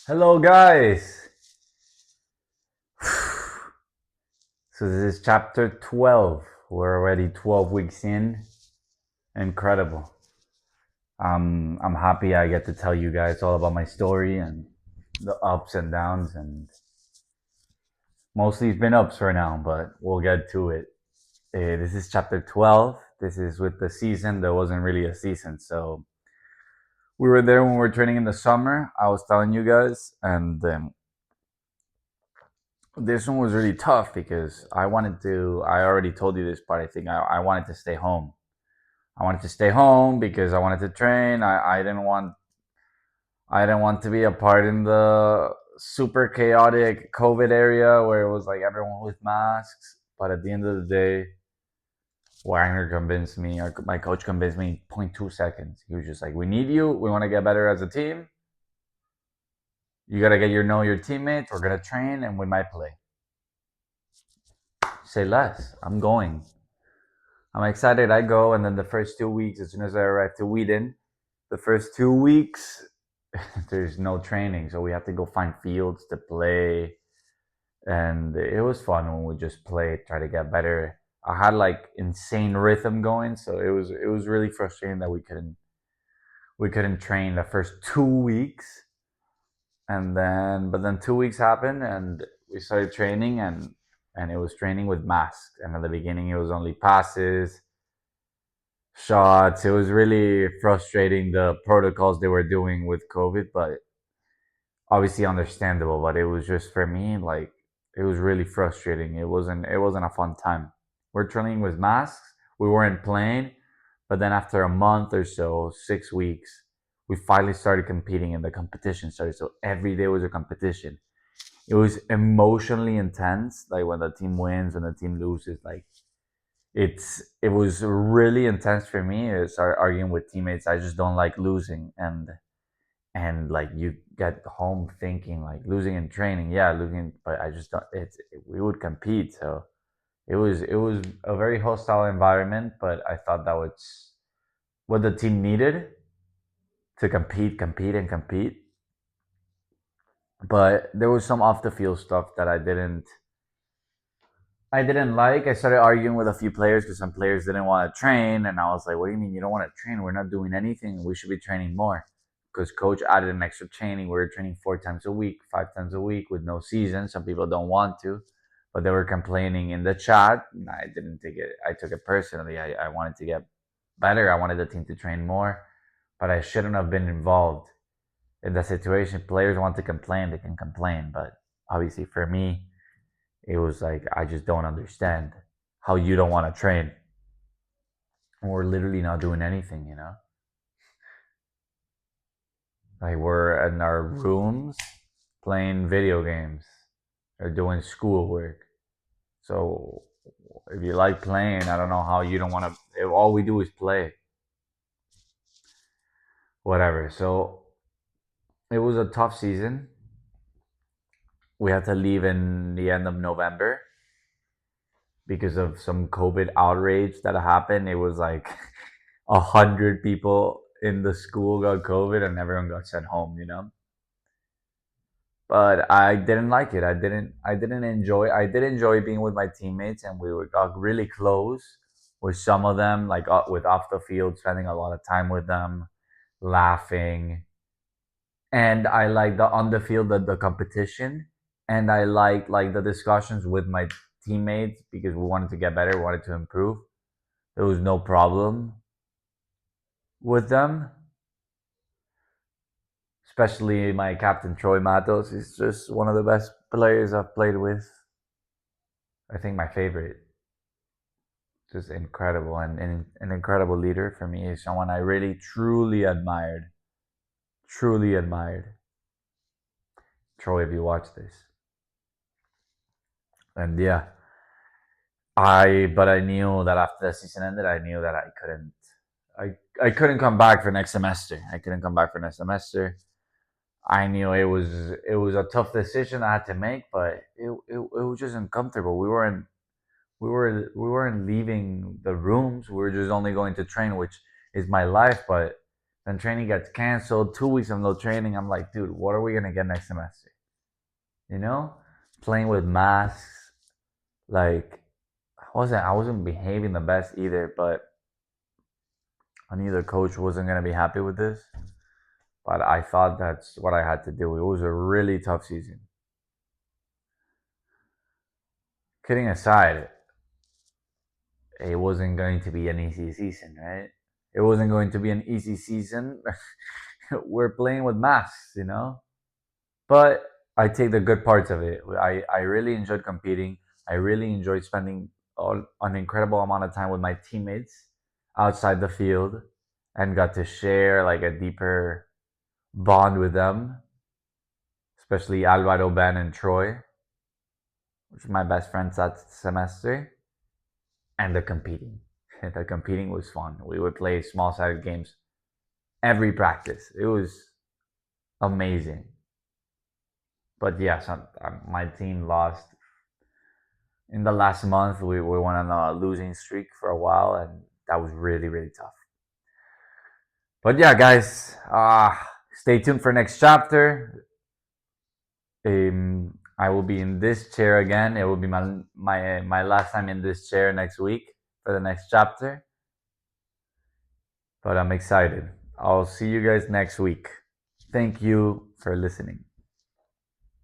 Hello, guys. So this is chapter 12. We're already 12 weeks in. Incredible. I'm happy I get to tell you guys all about my story and the ups and downs, and mostly it's been ups for now, but we'll get to it. This is chapter 12. This is with the season. There wasn't really a season, so we were there when we were training in the summer. I was telling you guys, and this one was really tough because I wanted to. I already told you this part. I think I wanted to stay home. I wanted to stay home because I wanted to train. I didn't want to be a part in the super chaotic COVID area where it was like everyone with masks. But at the end of the day, Wagner convinced me, or my coach convinced me in zero point 0.2 seconds. He was just like, "We need you. We want to get better as a team. You gotta get your teammates. We're gonna train, and we might play." Say less. I'm going. I'm excited. I go, and then the first 2 weeks, as soon as I arrive to Whedon, the first 2 weeks, there's no training, so we have to go find fields to play, and it was fun when we just played, try to get better. I had like insane rhythm going, so it was really frustrating that we couldn't train the first 2 weeks, and then but then 2 weeks happened, and we started training, and it was training with masks, and at the beginning it was only passes shots. It was really frustrating the protocols they were doing with COVID, but obviously understandable. But it was just for me like it was really frustrating. It wasn't a fun time. We're training with masks. We weren't playing, but then after a month or so, 6 weeks, we finally started competing, and the competition started. So every day was a competition. It was emotionally intense. Like when the team wins, when the team loses, like it was really intense for me. I started arguing with teammates. I just don't like losing, and like you get home thinking like losing in training, yeah, losing, but I just don't. We would compete, so it was a very hostile environment. But I thought that was what the team needed to compete, and compete. But there was some off the field stuff that I didn't like. I started arguing with a few players because some players didn't want to train, and I was like, "What do you mean you don't want to train? We're not doing anything. We should be training more." Because coach added an extra training. We were training 4 times a week, 5 times a week with no season. Some people don't want to, but they were complaining in the chat. I didn't take it. I took it personally. I wanted to get better. I wanted the team to train more, but I shouldn't have been involved in the situation. Players want to complain, they can complain, but obviously for me, it was like I just don't understand how you don't want to train. We're literally not doing anything. Like we're in our rooms playing video games or doing schoolwork. So if you like playing, I don't know how you don't want to. All we do is play, whatever. So it was a tough season. We had to leave in the end of November because of some COVID outrage that happened. It was like 100 people in the school got COVID, and everyone got sent home. But I didn't like it. I didn't enjoy. I did enjoy being with my teammates, and got really close with some of them, like with off the field, spending a lot of time with them, laughing. And I like the on the field, the competition, and I like the discussions with my teammates because we wanted to get better, we wanted to improve. There was no problem with them, especially my captain Troy Matos. He's just one of the best players I've played with. I think my favorite. Just incredible, and an incredible leader for me. Is someone I really truly admired. Truly admired. Troy, if you watch this. And yeah, but I knew that after the season ended, I knew that I couldn't come back for next semester. I couldn't come back for next semester. I knew it was a tough decision I had to make, but it was just uncomfortable. We weren't leaving the rooms. We were just only going to train, which is my life. But Then training gets canceled. 2 weeks of no training. I'm like, dude, what are we gonna get next semester? You know, playing with masks. Like, I wasn't behaving the best either, but I knew the coach wasn't gonna be happy with this. But I thought that's what I had to do. It was a really tough season. Kidding aside, it wasn't going to be an easy season, right? It wasn't going to be an easy season. We're playing with masks, you know? But I take the good parts of it. I really enjoyed competing. I really enjoyed spending an incredible amount of time with my teammates outside the field and got to share like a deeper bond with them, especially Alvaro, Ben, and Troy, which are my best friends that semester, and the competing. The competing was fun. We would play small sided games every practice. It was amazing. But yes, my team lost in the last month. We went on a losing streak for a while, and that was really, really tough. But yeah, guys, stay tuned for next chapter. I will be in this chair again. It will be my last time in this chair next week for the next chapter. But I'm excited. I'll see you guys next week. Thank you for listening.